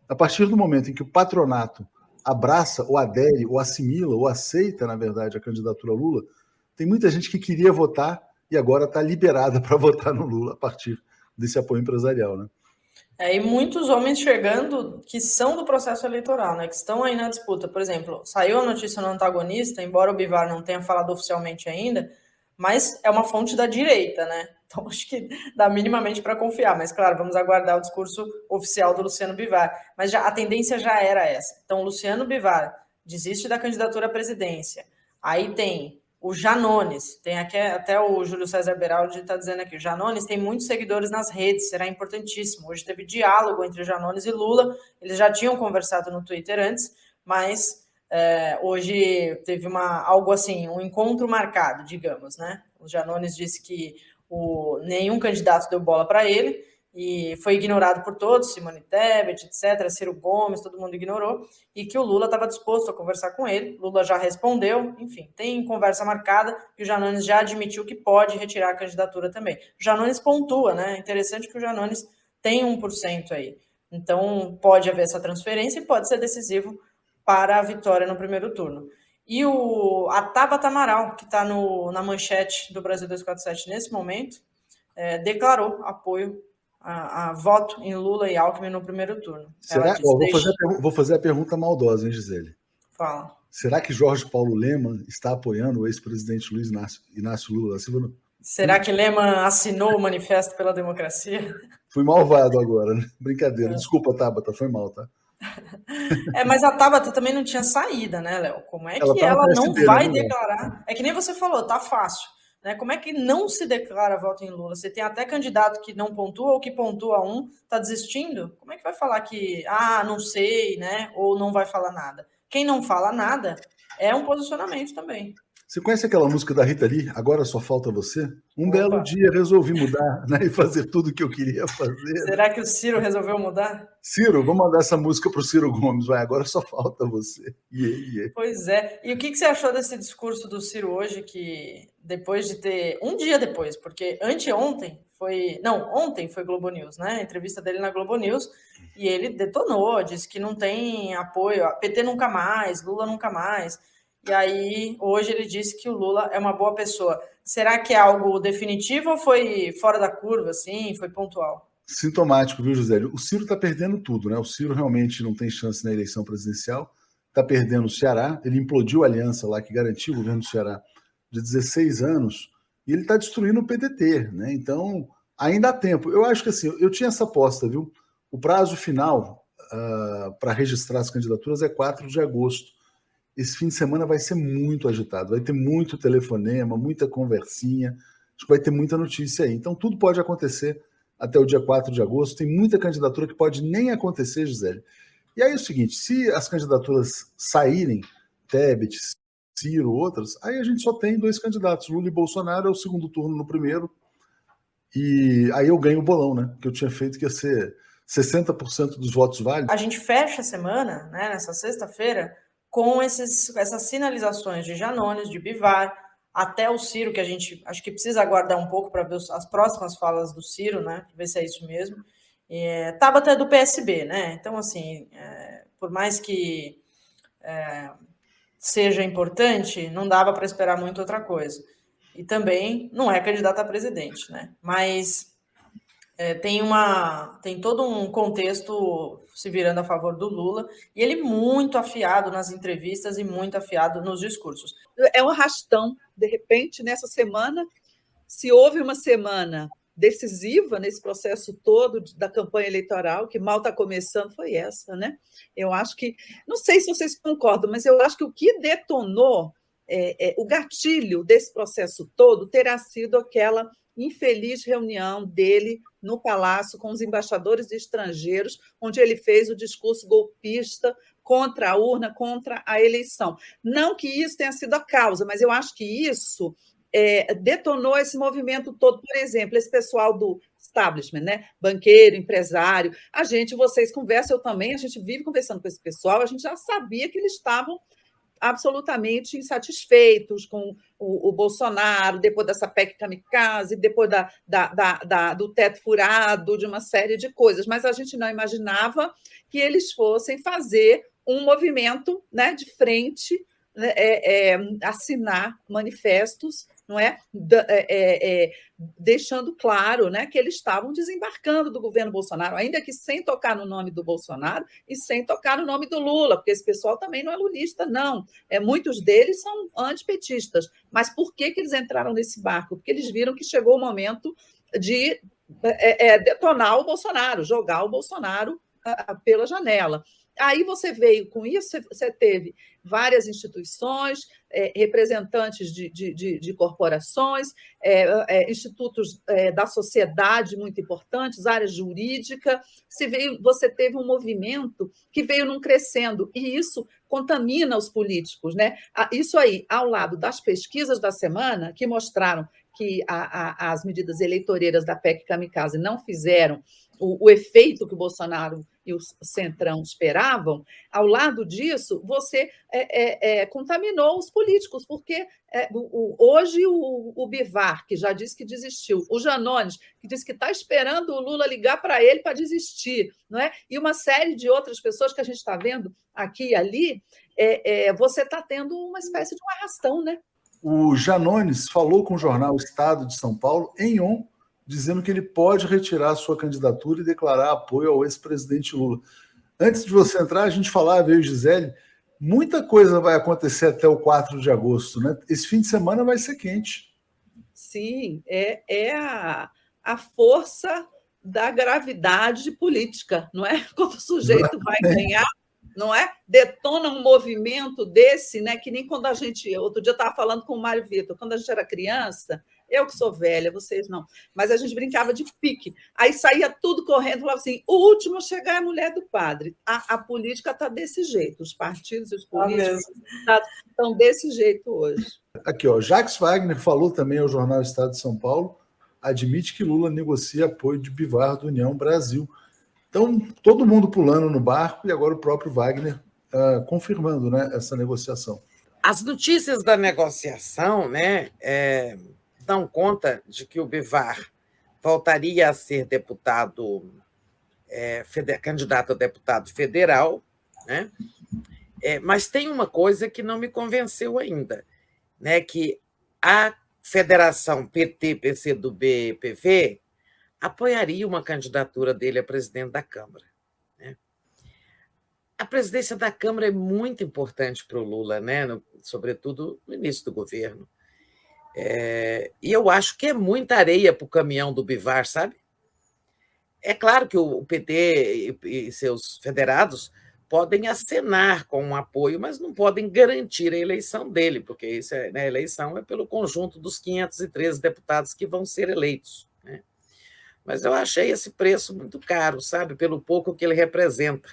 A partir do momento em que o patronato abraça, ou adere, ou assimila, ou aceita, na verdade, a candidatura Lula, tem muita gente que queria votar e agora está liberada para votar no Lula a partir desse apoio empresarial, né? E muitos homens chegando que são do processo eleitoral, né, que estão aí na disputa. Por exemplo, saiu a notícia no Antagonista, embora o Bivar não tenha falado oficialmente ainda, mas é uma fonte da direita, né? Então acho que dá minimamente para confiar. Mas claro, vamos aguardar o discurso oficial do Luciano Bivar. Mas a tendência já era essa. Então, Luciano Bivar desiste da candidatura à presidência. Aí tem o Janones, tem aqui, até o Júlio César Beraldi está dizendo aqui, o Janones tem muitos seguidores nas redes, será importantíssimo. Hoje teve diálogo entre Janones e Lula, eles já tinham conversado no Twitter antes, mas hoje teve algo assim, um encontro marcado, digamos, né? O Janones disse que nenhum candidato deu bola para ele, e foi ignorado por todos, Simone Tebet, etc., Ciro Gomes, todo mundo ignorou, e que o Lula estava disposto a conversar com ele. Lula já respondeu, enfim, tem conversa marcada, e o Janones já admitiu que pode retirar a candidatura também. O Janones pontua, né? Interessante que o Janones tem 1% aí. Então, pode haver essa transferência e pode ser decisivo para a vitória no primeiro turno. E a Tabata Amaral, que está na manchete do Brasil 247 nesse momento, declarou apoio a voto em Lula e Alckmin no primeiro turno. Será? Vou fazer a pergunta maldosa, hein, Gisele? Fala. Será que Jorge Paulo Lemann está apoiando o ex-presidente Luiz Inácio Lula da Silva? Será que Lemann assinou o Manifesto pela Democracia? Fui malvado agora, né? Brincadeira. Desculpa, Tabata, foi mal, tá? Mas a Tabata também não tinha saída, né, Léo? Como é que Tá ela não vai né, declarar? É que nem você falou, tá fácil. Né? Como é que não se declara voto em Lula? Você tem até candidato que não pontua ou que pontua tá desistindo? Como é que vai falar que, não sei, né? Ou não vai falar nada? Quem não fala nada é um posicionamento também. Você conhece aquela música da Rita Lee, Agora Só Falta Você? Belo Opa. dia resolvi mudar, né, e fazer tudo o que eu queria fazer. Será que o Ciro resolveu mudar? Ciro, vamos mandar essa música pro Ciro Gomes, vai, agora só falta você. Pois é. E o que você achou desse discurso do Ciro hoje, que depois de ter... Um dia depois, porque anteontem foi... Não, ontem foi Globo News, né? A entrevista dele na Globo News, e ele detonou, disse que não tem apoio, PT nunca mais, Lula nunca mais. E aí, hoje ele disse que o Lula é uma boa pessoa. Será que é algo definitivo ou foi fora da curva, assim, foi pontual? Sintomático, viu, José? O Ciro está perdendo tudo, né? O Ciro realmente não tem chance na eleição presidencial, está perdendo o Ceará, ele implodiu a aliança lá que garantiu o governo do Ceará de 16 anos, e ele está destruindo o PDT, né? Então, ainda há tempo. Eu acho que assim, eu tinha essa aposta, viu? O prazo final para registrar as candidaturas é 4 de agosto. Esse fim de semana vai ser muito agitado, vai ter muito telefonema, muita conversinha, acho que vai ter muita notícia aí. Então, tudo pode acontecer até o dia 4 de agosto. Tem muita candidatura que pode nem acontecer, Gisele. E aí é o seguinte, se as candidaturas saírem, Tebet, Ciro, outras, aí a gente só tem 2 candidatos, Lula e Bolsonaro, é o segundo turno no primeiro, e aí eu ganho o bolão, né? Que eu tinha feito que ia ser 60% dos votos válidos. A gente fecha a semana, né, nessa sexta-feira, com essas sinalizações de Janones, de Bivar, até o Ciro, que a gente acho que precisa aguardar um pouco para ver as próximas falas do Ciro, né, para ver se é isso mesmo. Tabata é do PSB, né? Então, assim, por mais que seja importante, não dava para esperar muito outra coisa. E também não é candidata a presidente, né? Mas tem todo um contexto se virando a favor do Lula, e ele muito afiado nas entrevistas e muito afiado nos discursos. É um arrastão. De repente, nessa semana, se houve uma semana decisiva nesse processo todo da campanha eleitoral, que mal está começando, foi essa, né? Eu acho que, não sei se vocês concordam, mas eu acho que o que detonou o gatilho desse processo todo terá sido aquela infeliz reunião dele no Palácio com os embaixadores estrangeiros, onde ele fez o discurso golpista contra a urna, contra a eleição. Não que isso tenha sido a causa, mas eu acho que isso detonou esse movimento todo. Por exemplo, esse pessoal do establishment, né? Banqueiro, empresário, vocês conversam, eu também, a gente vive conversando com esse pessoal, a gente já sabia que eles estavam absolutamente insatisfeitos com o Bolsonaro, depois dessa PEC kamikaze, depois do teto furado, de uma série de coisas, mas a gente não imaginava que eles fossem fazer um movimento, né, de frente, assinar manifestos, não é? Deixando claro, né, que eles estavam desembarcando do governo Bolsonaro, ainda que sem tocar no nome do Bolsonaro e sem tocar no nome do Lula, porque esse pessoal também não é lulista, não. Muitos deles são antipetistas. Mas por que eles entraram nesse barco? Porque eles viram que chegou o momento de detonar o Bolsonaro, jogar o Bolsonaro pela janela. Aí você veio com isso, você teve várias instituições, representantes de corporações, institutos da sociedade muito importantes, área jurídica. Você teve um movimento que veio num crescendo, e isso contamina os políticos, né? Isso aí, ao lado das pesquisas da semana, que mostraram que as medidas eleitoreiras da PEC kamikaze não fizeram o efeito que o Bolsonaro e o Centrão esperavam, ao lado disso, você contaminou os políticos, porque hoje o Bivar, que já disse que desistiu, o Janones, que disse que está esperando o Lula ligar para ele para desistir, não é? E uma série de outras pessoas que a gente está vendo aqui e ali, você está tendo uma espécie de um arrastão, né? O Janones falou com o jornal Estado de São Paulo, em on, dizendo que ele pode retirar a sua candidatura e declarar apoio ao ex-presidente Lula. Antes de você entrar, a gente falava, eu e Gisele, muita coisa vai acontecer até o 4 de agosto, né? Esse fim de semana vai ser quente. Sim, é a força da gravidade política, não é? Quando o sujeito vai ganhar, não é? Detona um movimento desse, né? Que nem quando a gente... Outro dia eu estava falando com o Mário Vitor, quando a gente era criança... Eu que sou velha, vocês não. Mas a gente brincava de pique. Aí saía tudo correndo, falava assim, o último a chegar é a mulher do padre. A política está desse jeito. Os partidos e os políticos estão desse jeito hoje. Aqui, ó, Jacques Wagner falou também ao jornal Estado de São Paulo, admite que Lula negocia apoio de Bivar do União Brasil. Então, todo mundo pulando no barco e agora o próprio Wagner confirmando, né, essa negociação. As notícias da negociação, né, dão conta de que o Bivar voltaria a ser deputado, candidato a deputado federal, né? Mas tem uma coisa que não me convenceu ainda, né? Que a federação PT, PCdoB, PV apoiaria uma candidatura dele a presidente da Câmara, né? A presidência da Câmara é muito importante para o Lula, né? Sobretudo no início do governo. E eu acho que é muita areia para o caminhão do Bivar, sabe? É claro que o PT e seus federados podem acenar com um apoio, mas não podem garantir a eleição dele, porque isso a eleição é pelo conjunto dos 513 deputados que vão ser eleitos, né? Mas eu achei esse preço muito caro, sabe? Pelo pouco que ele representa.